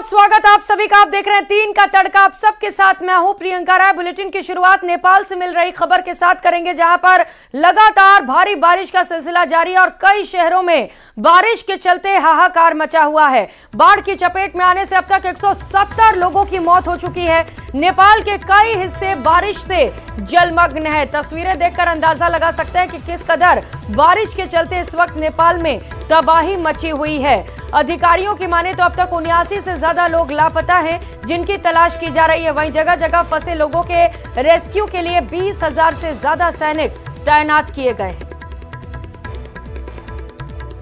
बहुत स्वागत आप सभी का। आप देख रहे हैं 3 का तड़का। आप सबके साथ मैं हूं प्रियंका राय। बुलेटिन की शुरुआत नेपाल से मिल रही खबर के साथ करेंगे, जहां पर लगातार भारी बारिश का सिलसिला जारी है और कई शहरों में बारिश के चलते हाहाकार मचा हुआ है। बाढ़ की चपेट में आने से अब तक 170 लोगों की मौत हो चुकी है। नेपाल के कई हिस्से बारिश से जलमग्न है। तस्वीरें देखकर अंदाजा लगा सकते हैं कि किस कदर बारिश के चलते इस वक्त नेपाल में तबाही मची हुई है। अधिकारियों की माने तो अब तक 79 से ज्यादा लोग लापता हैं, जिनकी तलाश की जा रही है। वहीं जगह जगह फंसे लोगों के रेस्क्यू के लिए 20,000 से ज्यादा सैनिक तैनात किए गए हैं।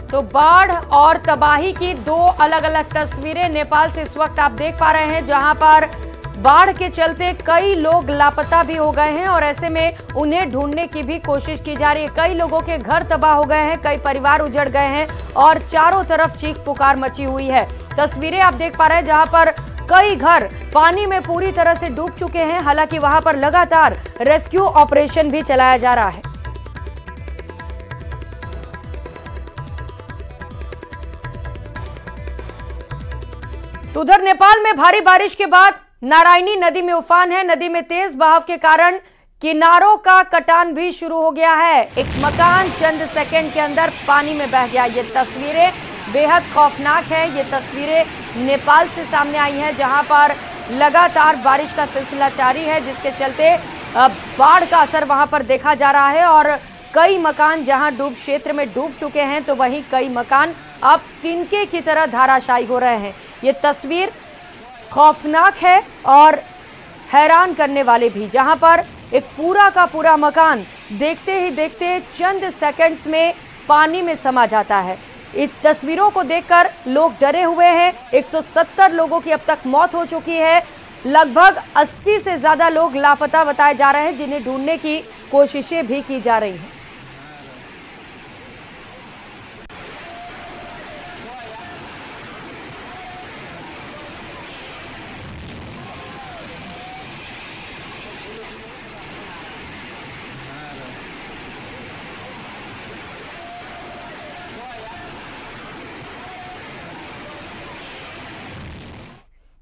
तो बाढ़ और तबाही की 2 अलग अलग तस्वीरें नेपाल से इस वक्त आप देख पा रहे हैं, जहां पर बाढ़ के चलते कई लोग लापता भी हो गए हैं और ऐसे में उन्हें ढूंढने की भी कोशिश की जा रही है। कई लोगों के घर तबाह हो गए हैं, कई परिवार उजड़ गए हैं और चारों तरफ चीख पुकार मची हुई है। तस्वीरें आप देख पा रहे हैं जहां पर कई घर पानी में पूरी तरह से डूब चुके हैं। हालांकि वहां पर लगातार रेस्क्यू ऑपरेशन भी चलाया जा रहा है। तो उधर नेपाल में भारी बारिश के बाद नारायणी नदी में उफान है। नदी में तेज बहाव के कारण किनारों का कटान भी शुरू हो गया है। एक मकान चंद सेकंड के अंदर पानी में बह गया। ये तस्वीरें बेहद खौफनाक है। ये तस्वीरें नेपाल से सामने आई हैं, जहां पर लगातार बारिश का सिलसिला जारी है, जिसके चलते बाढ़ का असर वहां पर देखा जा रहा है और कई मकान जहां डूब क्षेत्र में डूब चुके हैं, तो वहीं कई मकान अब तिनके की तरह धाराशायी हो रहे हैं। ये तस्वीर खौफनाक है और हैरान करने वाले भी, जहां पर एक पूरा का पूरा मकान देखते ही देखते चंद सेकंड्स में पानी में समा जाता है। इस तस्वीरों को देखकर लोग डरे हुए हैं। 170 लोगों की अब तक मौत हो चुकी है। लगभग 80 से ज्यादा लोग लापता बताए जा रहे हैं, जिन्हें ढूंढने की कोशिशें भी की जा रही हैं।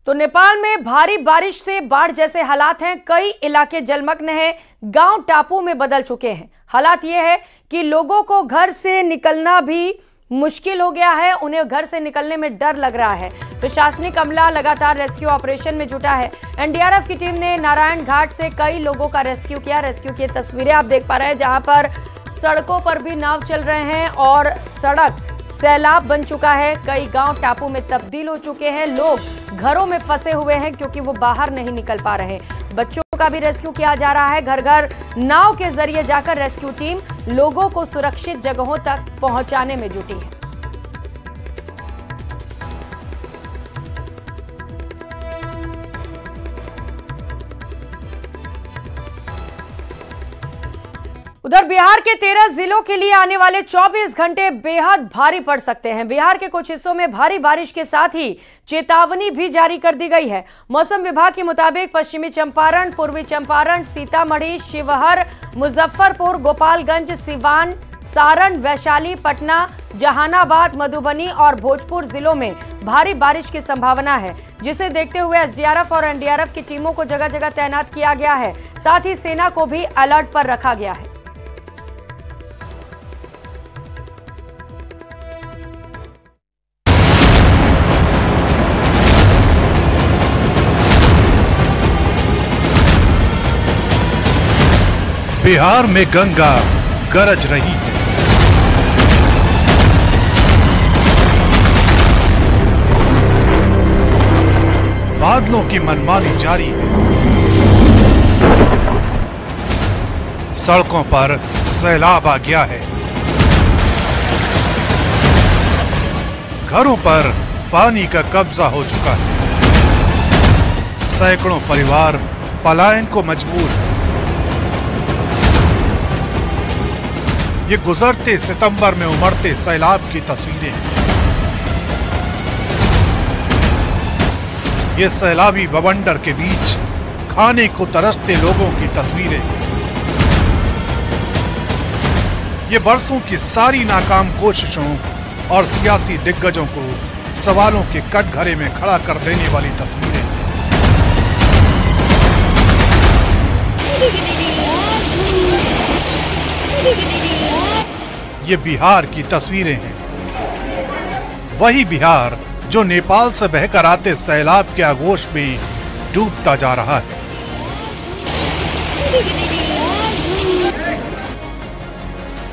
तो नेपाल में भारी बारिश से बाढ़ जैसे हालात हैं। कई इलाके जलमग्न हैं, गांव टापू में बदल चुके हैं। हालात ये है कि लोगों को घर से निकलना भी मुश्किल हो गया है। उन्हें घर से निकलने में डर लग रहा है। प्रशासनिक अमला लगातार रेस्क्यू ऑपरेशन में जुटा है। एनडीआरएफ की टीम ने नारायण घाट से कई लोगों का रेस्क्यू किया। रेस्क्यू की तस्वीरें आप देख पा रहे हैं, जहां पर सड़कों पर भी नाव चल रहे हैं और सड़क सैलाब बन चुका है। कई गांव टापू में तब्दील हो चुके हैं। लोग घरों में फंसे हुए हैं क्योंकि वो बाहर नहीं निकल पा रहे। बच्चों का भी रेस्क्यू किया जा रहा है। घर घर नाव के जरिए जाकर रेस्क्यू टीम लोगों को सुरक्षित जगहों तक पहुंचाने में जुटी है। उधर बिहार के 13 जिलों के लिए आने वाले 24 घंटे बेहद भारी पड़ सकते हैं। बिहार के कुछ हिस्सों में भारी बारिश के साथ ही चेतावनी भी जारी कर दी गई है। मौसम विभाग के मुताबिक पश्चिमी चंपारण, पूर्वी चंपारण, सीतामढ़ी, शिवहर, मुजफ्फरपुर, गोपालगंज, सिवान, सारण, वैशाली, पटना, जहानाबाद, मधुबनी और भोजपुर जिलों में भारी बारिश की संभावना है, जिसे देखते हुए एसडीआरएफ और एनडीआरएफ की टीमों को जगह जगह तैनात किया गया है। साथ ही सेना को भी अलर्ट पर रखा गया है। बिहार में गंगा गरज रही है। बादलों की मनमानी जारी है। सड़कों पर सैलाब आ गया है। घरों पर पानी का कब्जा हो चुका है। सैकड़ों परिवार पलायन को मजबूर है। ये गुजरते सितंबर में उमड़ते सैलाब की तस्वीरें हैं। ये सैलाबी बवंडर के बीच खाने को तरसते लोगों की तस्वीरें। ये बरसों की सारी नाकाम कोशिशों और सियासी दिग्गजों को सवालों के कटघरे में खड़ा कर देने वाली तस्वीरें। ये बिहार की तस्वीरें हैं, वही बिहार जो नेपाल से बहकर आते सैलाब के आगोश में डूबता जा रहा है।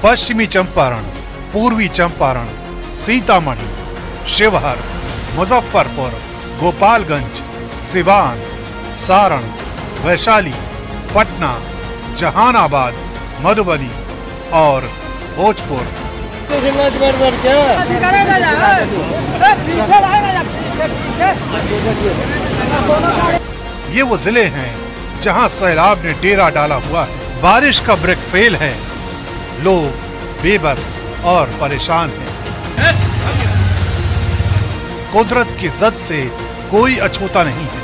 पश्चिमी चंपारण, पूर्वी चंपारण, सीतामढ़ी, शिवहर, मुजफ्फरपुर, गोपालगंज, सिवान, सारण, वैशाली, पटना, जहानाबाद, मधुबनी और भोजपुर। ये वो जिले हैं जहां सैलाब ने डेरा डाला हुआ है। बारिश का ब्रेक फेल है, लोग बेबस और परेशान हैं। कुदरत की जद से कोई अछूता नहीं है।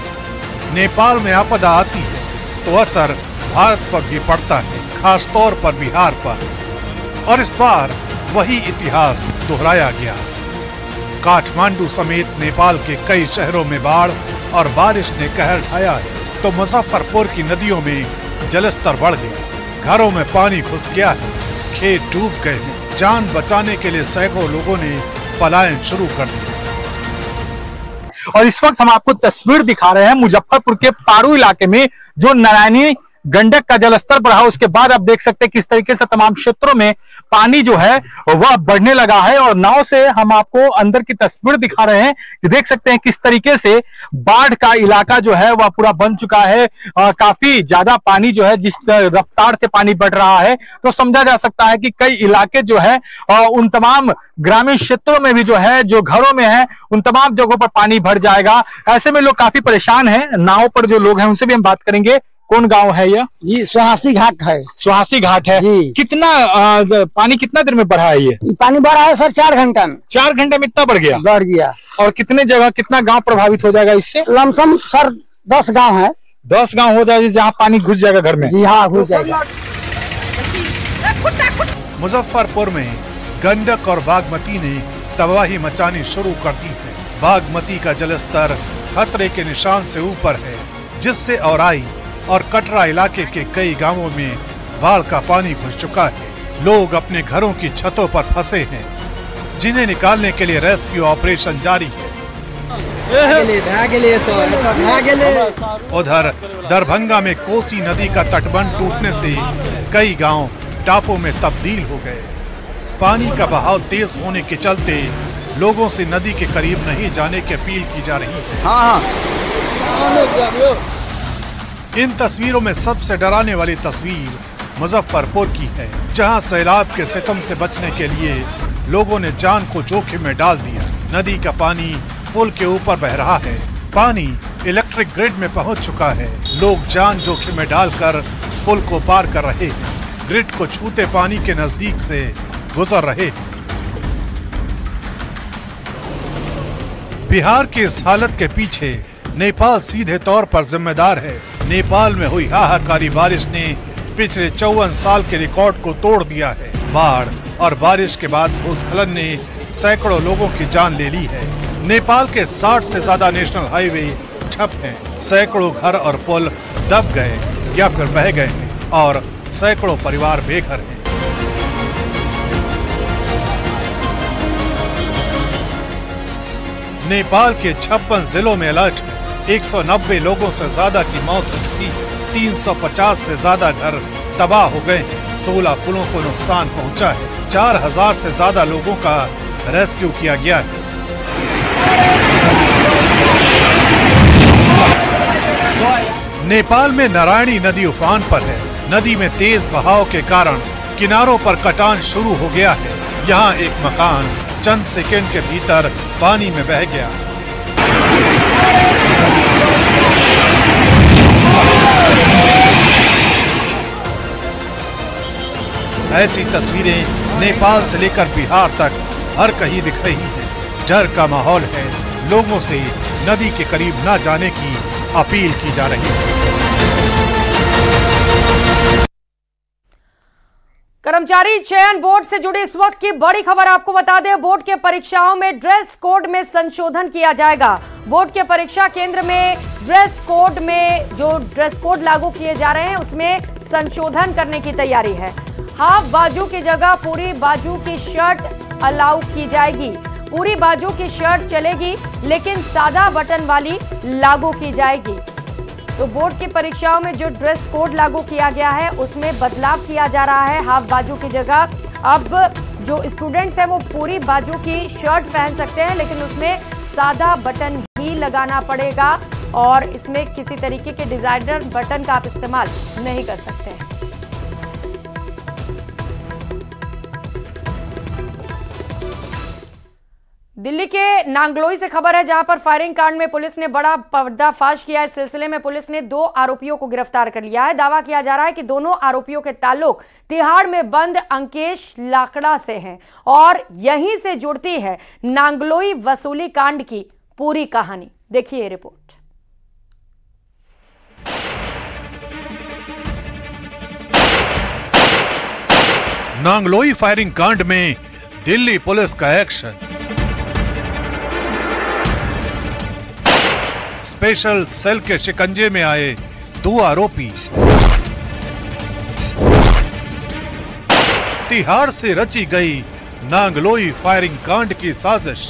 नेपाल में आपदा आती है तो असर भारत पर भी पड़ता है, खासतौर पर बिहार पर। और इस बार वही इतिहास दोहराया गया। काठमांडू समेत नेपाल के कई शहरों में बाढ़ और बारिश ने कहर ढाया है, तो मुजफ्फरपुर की नदियों में जलस्तर बढ़ गया, घरों में पानी घुस गया है, खेत डूब गए हैं। जान बचाने के लिए सैकड़ों लोगों ने पलायन शुरू कर दिया। और इस वक्त हम आपको तस्वीर दिखा रहे हैं मुजफ्फरपुर के पारू इलाके में, जो नारायणी गंडक का जलस्तर बढ़ा, उसके बाद आप देख सकते हैं किस तरीके से तमाम क्षेत्रों में पानी जो है वह बढ़ने लगा है। और नाव से हम आपको अंदर की तस्वीर दिखा रहे हैं कि देख सकते हैं किस तरीके से बाढ़ का इलाका जो है वह पूरा बन चुका है। काफी ज्यादा पानी जो है, जिस रफ्तार से पानी बढ़ रहा है, तो समझा जा सकता है कि कई इलाके जो है उन तमाम ग्रामीण क्षेत्रों में भी जो है, जो घरों में है, उन तमाम जगहों पर पानी भर जाएगा। ऐसे में लोग काफी परेशान हैं। नाव पर जो लोग हैं उनसे भी हम बात करेंगे। कौन गांव है यह? जी सुहासी घाट है। सुहासी घाट है जी। कितना पानी कितना देर में बढ़ा है ये? पानी बढ़ा है सर 4 घंटा में। 4 घंटे में इतना बढ़ गया? और कितने जगह, कितना गांव प्रभावित हो जाएगा इससे? लमसम सर 10 गांव है। 10 गांव हो जाएगा जहाँ पानी घुस जाएगा घर में? जी हाँ, घुस जाएगा। मुजफ्फरपुर में गंडक और बागमती ने तबाही मचानी शुरू कर दी है। बागमती का जलस्तर खतरे के निशान से ऊपर है, जिससे औराई और कटरा इलाके के कई गांवों में बाढ़ का पानी घुस चुका है। लोग अपने घरों की छतों पर फंसे हैं, जिन्हें निकालने के लिए रेस्क्यू ऑपरेशन जारी है। उधर दरभंगा में कोसी नदी का तटबंध टूटने से कई गांव टापू में तब्दील हो गए। पानी का बहाव तेज होने के चलते लोगों से नदी के करीब नहीं जाने की अपील की जा रही है। इन तस्वीरों में सबसे डराने वाली तस्वीर मुजफ्फरपुर की है, जहां सैलाब के सितम से बचने के लिए लोगों ने जान को जोखिम में डाल दिया। नदी का पानी पुल के ऊपर बह रहा है, पानी इलेक्ट्रिक ग्रिड में पहुंच चुका है। लोग जान जोखिम में डालकर पुल को पार कर रहे हैं, ग्रिड को छूते पानी के नजदीक से गुजर रहे हैं। बिहार की इस हालत के पीछे नेपाल सीधे तौर पर जिम्मेदार है। नेपाल में हुई हाहाकारी बारिश ने पिछले 54 साल के रिकॉर्ड को तोड़ दिया है। बाढ़ और बारिश के बाद भूस्खलन ने सैकड़ों लोगों की जान ले ली है। नेपाल के 60 से ज्यादा नेशनल हाईवे ठप हैं। सैकड़ों घर और पुल दब गए या फिर बह गए हैं और सैकड़ों परिवार बेघर हैं। नेपाल के 56 जिलों में अलर्ट है। 190 लोगों से ज्यादा की मौत हो चुकी है। 350 से ज्यादा घर तबाह हो गए हैं। 16 पुलों को नुकसान पहुंचा है। 4000 से ज्यादा लोगों का रेस्क्यू किया गया है। नेपाल में नारायणी नदी उफान पर है। नदी में तेज बहाव के कारण किनारों पर कटान शुरू हो गया है। यहाँ एक मकान चंद सेकंड के भीतर पानी में बह गया। ऐसी तस्वीरें नेपाल से लेकर बिहार तक हर कहीं दिख रही हैं। डर का माहौल है। लोगों से नदी के करीब न जाने की अपील की जा रही है। कर्मचारी चयन बोर्ड से जुड़ी इस वक्त की बड़ी खबर आपको बता दें, बोर्ड के परीक्षाओं में ड्रेस कोड में संशोधन किया जाएगा। बोर्ड के परीक्षा केंद्र में ड्रेस कोड में जो ड्रेस कोड लागू किए जा रहे हैं उसमें संशोधन करने की तैयारी है। हाफ बाजू की जगह पूरी बाजू की शर्ट अलाउ की जाएगी। पूरी बाजू की शर्ट चलेगी लेकिन सादा बटन वाली लागू की जाएगी। तो बोर्ड की परीक्षाओं में जो ड्रेस कोड लागू किया गया है उसमें बदलाव किया जा रहा है। हाफ बाजू की जगह अब जो स्टूडेंट्स हैं वो पूरी बाजू की शर्ट पहन सकते हैं, लेकिन उसमें सादा बटन ही लगाना पड़ेगा और इसमें किसी तरीके के डिजाइनर बटन का आप इस्तेमाल नहीं कर सकते हैं। दिल्ली के नांगलोई से खबर है, जहां पर फायरिंग कांड में पुलिस ने बड़ा पर्दाफाश किया है। इस सिलसिले में पुलिस ने 2 आरोपियों को गिरफ्तार कर लिया है। दावा किया जा रहा है कि दोनों आरोपियों के ताल्लुक तिहाड़ में बंद अंकेश लाकड़ा से हैं और यहीं से जुड़ती है नांगलोई वसूली कांड की पूरी कहानी। देखिए रिपोर्ट। नांगलोई फायरिंग कांड में दिल्ली पुलिस का एक्शन। स्पेशल सेल के शिकंजे में आए 2 आरोपी। तिहाड़ से रची गई नांगलोई फायरिंग कांड की साजिश।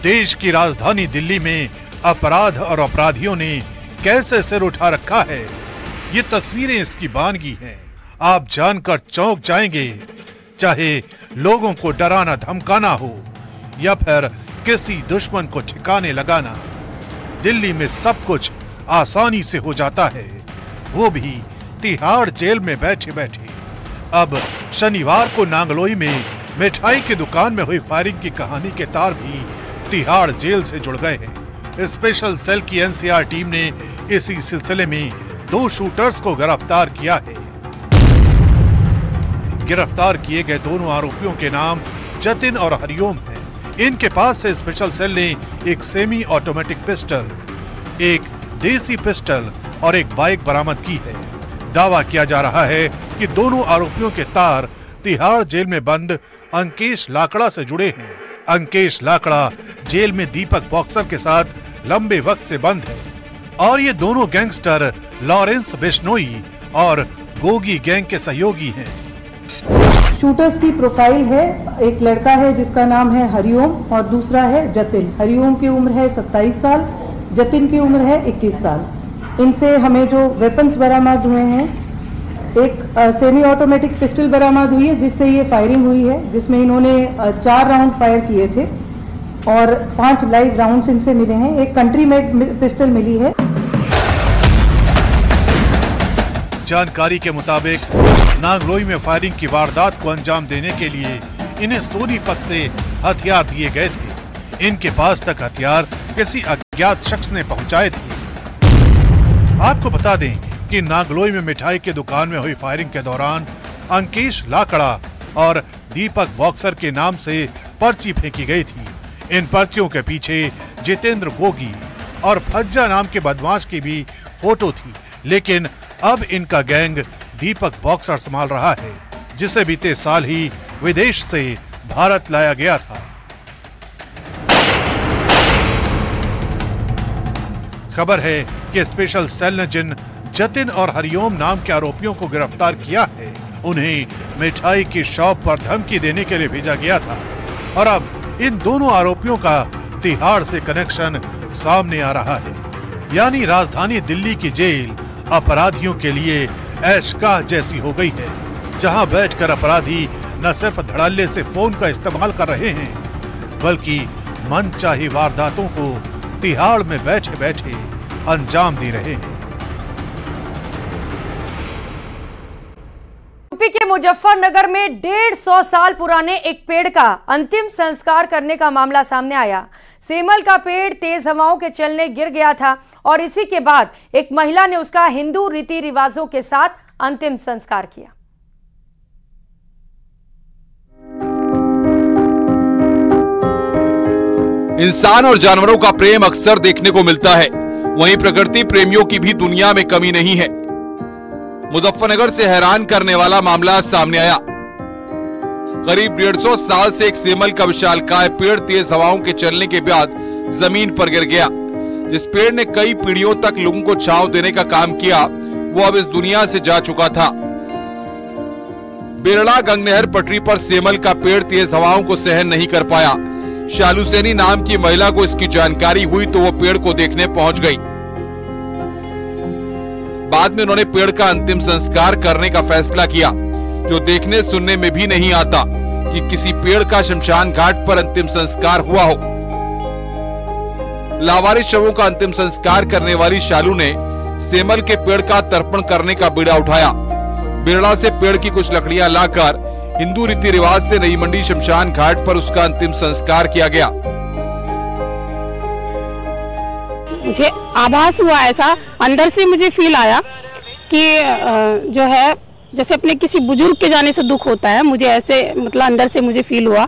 देश की राजधानी दिल्ली में अपराध और अपराधियों ने कैसे सिर उठा रखा है, ये तस्वीरें इसकी बानगी हैं। आप जानकर चौंक जाएंगे, चाहे लोगों को डराना धमकाना हो या फिर किसी दुश्मन को ठिकाने लगाना। दिल्ली में सब कुछ आसानी से हो जाता है, वो भी तिहाड़ जेल में बैठे बैठे। अब शनिवार को नांगलोई में मिठाई की दुकान में हुई फायरिंग की कहानी के तार भी तिहाड़ जेल से जुड़ गए हैं। स्पेशल सेल की एनसीआर टीम ने इसी सिलसिले में 2 शूटर्स को गिरफ्तार किया है। गिरफ्तार किए गए दोनों आरोपियों के नाम जतिन और हरिओम हैं। इनके पास से स्पेशल सेल ने एक सेमी ऑटोमेटिक पिस्टल, एक देसी पिस्टल और एक बाइक बरामद की है। दावा किया जा रहा है कि दोनों आरोपियों के तार तिहाड़ जेल में बंद अंकेश लाकड़ा से जुड़े हैं। अंकेश लाकड़ा जेल में दीपक बॉक्सर के साथ लंबे वक्त से बंद है और ये दोनों गैंगस्टर लॉरेंस बिश्नोई और गोगी गैंग के सहयोगी हैं। शूटर्स की प्रोफाइल है, एक लड़का है जिसका नाम है हरिओम और दूसरा है जतिन। हरिओम की उम्र है 27 साल, जतिन की उम्र है 21 साल। इनसे हमें जो वेपन्स बरामद हुए हैं, एक सेमी ऑटोमेटिक पिस्टल बरामद हुई है जिससे ये फायरिंग हुई है, जिसमें इन्होंने 4 राउंड फायर किए थे और 5 लाइव राउंड्स इनसे मिले हैं। एक कंट्री मेड पिस्टल मिली है। जानकारी के मुताबिक नांगलोई में फायरिंग की वारदात को अंजाम देने के लिए इन्हें सोनीपत से हथियार दिए गए थे। इनके पास तक हथियार किसी अज्ञात शख्स ने पहुंचाए थे। आपको बता दें कि नांगलोई में मिठाई की दुकान में हुई फायरिंग के दौरान अंकेश लाकड़ा और दीपक बॉक्सर के नाम से पर्ची फेंकी गई थी। इन पर्चियों के पीछे जितेंद्र गोगी और फज्जा नाम के बदमाश की भी फोटो थी, लेकिन अब इनका गैंग दीपक बॉक्सर संभाल रहा है, जिसे बीते साल ही विदेश से भारत लाया गया था। खबर है कि स्पेशल सेल ने जिन जतिन और हरिओम नाम के आरोपियों को गिरफ्तार किया है, उन्हें मिठाई की शॉप पर धमकी देने के लिए भेजा गया था और अब इन दोनों आरोपियों का तिहाड़ से कनेक्शन सामने आ रहा है। यानी राजधानी दिल्ली की जेल अपराधियों के लिए ऐशगाह जैसी हो गई है, जहां बैठकर अपराधी न सिर्फ धड़ल्ले से फोन का इस्तेमाल कर रहे हैं, बल्कि मनचाही वारदातों को तिहाड़ में बैठे बैठे अंजाम दे रहे हैं। यूपी के मुजफ्फरनगर में 150 साल पुराने एक पेड़ का अंतिम संस्कार करने का मामला सामने आया। सेमल का पेड़ तेज हवाओं के चलने गिर गया था और इसी के बाद एक महिला ने उसका हिंदू रीति रिवाजों के साथ अंतिम संस्कार किया। इंसान और जानवरों का प्रेम अक्सर देखने को मिलता है, वहीं प्रकृति प्रेमियों की भी दुनिया में कमी नहीं है। मुजफ्फरनगर से हैरान करने वाला मामला सामने आया। करीब 150 साल से एक सेमल का विशालकाय पेड़ तेज हवाओं के चलने के बाद जमीन पर गिर गया। जिस पेड़ ने कई पीढ़ियों तक लोगों को छांव देने का काम किया, वो अब इस दुनिया से जा चुका था। बेरड़ा गंगनहर पटरी पर सेमल का पेड़ तेज हवाओं को सहन नहीं कर पाया। शालू सैनी नाम की महिला को इसकी जानकारी हुई तो वो पेड़ को देखने पहुंच गई। बाद में उन्होंने पेड़ का अंतिम संस्कार करने का फैसला किया, जो देखने सुनने में भी नहीं आता कि किसी पेड़ का शमशान घाट पर अंतिम संस्कार हुआ हो। लावारिस शवों का अंतिम संस्कार करने वाली शालू ने सेमल के पेड़ का तर्पण करने का बीड़ा उठाया। बेरड़ा से पेड़ की कुछ लकड़ियां लाकर हिंदू रीति रिवाज से नई मंडी शमशान घाट पर उसका अंतिम संस्कार किया गया। मुझे आभास हुआ, ऐसा अंदर से मुझे फील आया कि जो है जैसे अपने किसी बुजुर्ग के जाने से दुख होता है, मुझे ऐसे मतलब अंदर से मुझे फील हुआ।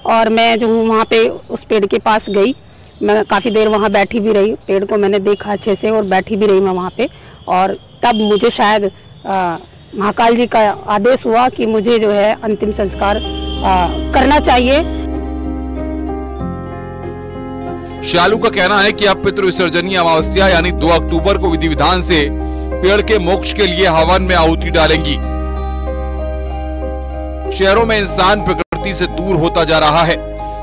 और मैं जो हूँ वहाँ पे उस पेड़ के पास गई, मैं काफ़ी देर वहाँ बैठी भी रही, पेड़ को मैंने देखा अच्छे से और बैठी भी रही मैं वहाँ पे। और तब मुझे शायद महाकाल जी का आदेश हुआ कि मुझे जो है अंतिम संस्कार करना चाहिए। शालू का कहना है कि अब पितृ विसर्जनीय अमावस्या यानी 2 अक्टूबर को विधि विधान से पेड़ के मोक्ष के लिए हवन में आहुति डालेंगी। शहरों में इंसान प्रकृति से दूर होता जा रहा है,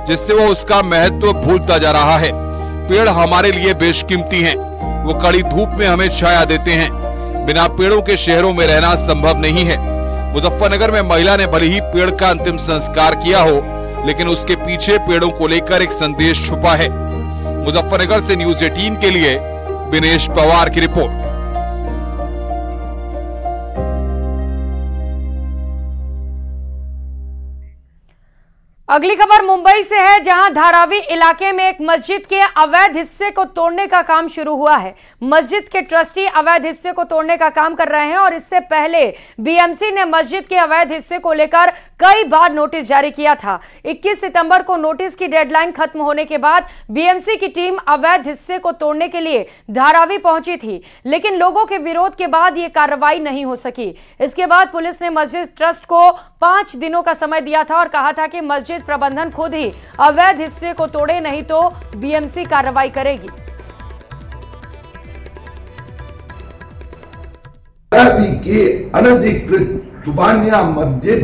जिससे वो उसका महत्व भूलता जा रहा है। पेड़ हमारे लिए बेशकीमती हैं, वो कड़ी धूप में हमें छाया देते हैं। बिना पेड़ों के शहरों में रहना संभव नहीं है। मुजफ्फरनगर में महिला ने भले ही पेड़ का अंतिम संस्कार किया हो, लेकिन उसके पीछे पेड़ों को लेकर एक संदेश छुपा है। मुजफ्फरनगर से न्यूज़ 18 के लिए विनेश पवार की रिपोर्ट। अगली खबर मुंबई से है, जहां धारावी इलाके में एक मस्जिद के अवैध हिस्से को तोड़ने का काम शुरू हुआ है। मस्जिद के ट्रस्टी अवैध हिस्से को तोड़ने का काम कर रहे हैं और इससे पहले बीएमसी ने मस्जिद के अवैध हिस्से को लेकर कई बार नोटिस जारी किया था। 21 सितंबर को नोटिस की डेडलाइन खत्म होने के बाद बीएमसी की टीम अवैध हिस्से को तोड़ने के लिए धारावी पहुंची थी, लेकिन लोगों के विरोध के बाद ये कार्रवाई नहीं हो सकी। इसके बाद पुलिस ने मस्जिद ट्रस्ट को 5 दिनों का समय दिया था और कहा था कि मस्जिद प्रबंधन खुद ही अवैध हिस्से को तोड़े, नहीं तो बीएमसी कार्रवाई करेगी। के अनधिकृत सुबानिया मस्जिद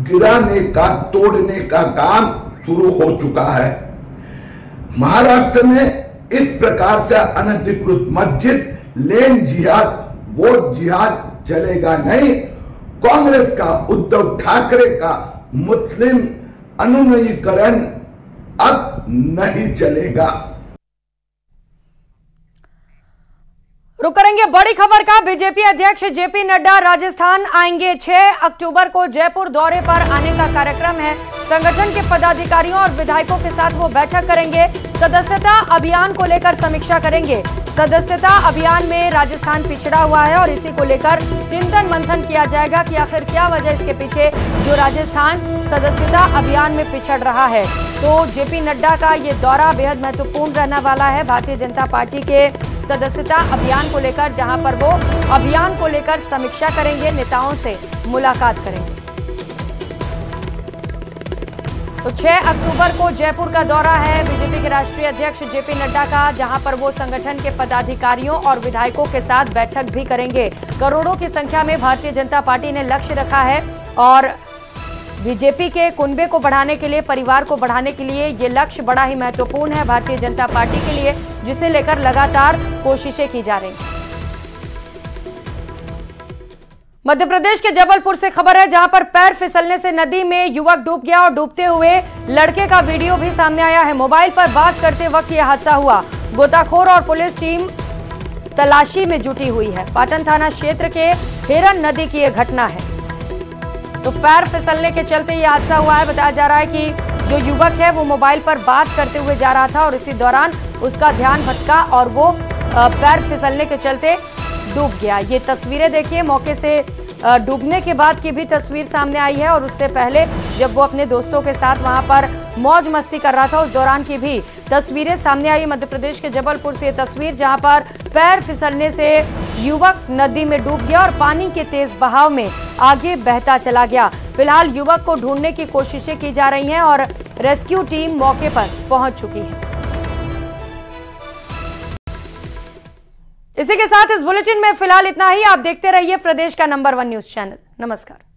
गिराने का, तोड़ने का काम शुरू हो चुका है। महाराष्ट्र में इस प्रकार से अनधिकृत मस्जिद, लेन जिहाद, वोट जिहाद चलेगा नहीं। कांग्रेस का, उद्धव ठाकरे का मुस्लिम अनुनयीकरण अब नहीं चलेगा। रुक करेंगे बड़ी खबर का। बीजेपी अध्यक्ष जेपी नड्डा राजस्थान आएंगे। 6 अक्टूबर को जयपुर दौरे पर आने का कार्यक्रम है। संगठन के पदाधिकारियों और विधायकों के साथ वो बैठक करेंगे। सदस्यता अभियान को लेकर समीक्षा करेंगे। सदस्यता अभियान में राजस्थान पिछड़ा हुआ है और इसी को लेकर चिंतन मंथन किया जाएगा कि आखिर क्या वजह इसके पीछे जो राजस्थान सदस्यता अभियान में पिछड़ रहा है। तो जेपी नड्डा का ये दौरा बेहद महत्वपूर्ण रहने वाला है भारतीय जनता पार्टी के सदस्यता अभियान को लेकर, जहां पर वो अभियान को लेकर समीक्षा करेंगे, नेताओं से मुलाकात करेंगे। तो 6 अक्टूबर को जयपुर का दौरा है बीजेपी के राष्ट्रीय अध्यक्ष जेपी नड्डा का, जहां पर वो संगठन के पदाधिकारियों और विधायकों के साथ बैठक भी करेंगे। करोड़ों की संख्या में भारतीय जनता पार्टी ने लक्ष्य रखा है और बीजेपी के कुनबे को बढ़ाने के लिए, परिवार को बढ़ाने के लिए ये लक्ष्य बड़ा ही महत्वपूर्ण है भारतीय जनता पार्टी के लिए, जिसे लेकर लगातार कोशिशें की जा रही हैं। मध्य प्रदेश के जबलपुर से खबर है, जहां पर पैर फिसलने से नदी में युवक डूब गया और डूबते हुए लड़के का वीडियो भी सामने आया है। मोबाइल पर बात करते वक्त यह हादसा हुआ। गोताखोर और पुलिस टीम तलाशी में जुटी हुई है। पाटन थाना क्षेत्र के हिरन नदी की यह घटना है। तो पैर फिसलने के चलते यह हादसा हुआ है। बताया जा रहा है कि जो युवक है वो मोबाइल पर बात करते हुए जा रहा था और इसी दौरान उसका ध्यान भटका और वो पैर फिसलने के चलते डूब गया। ये तस्वीरें देखिए, मौके से डूबने के बाद की भी तस्वीर सामने आई है और उससे पहले जब वो अपने दोस्तों के साथ वहां पर मौज मस्ती कर रहा था, उस दौरान की भी तस्वीरें सामने आई मध्य प्रदेश के जबलपुर से। ये तस्वीर जहां पर पैर फिसलने से युवक नदी में डूब गया और पानी के तेज बहाव में आगे बहता चला गया। फिलहाल युवक को ढूंढने की कोशिशें की जा रही हैं और रेस्क्यू टीम मौके पर पहुंच चुकी है। इसी के साथ इस बुलेटिन में फिलहाल इतना ही। आप देखते रहिए प्रदेश का नंबर 1 न्यूज चैनल। नमस्कार।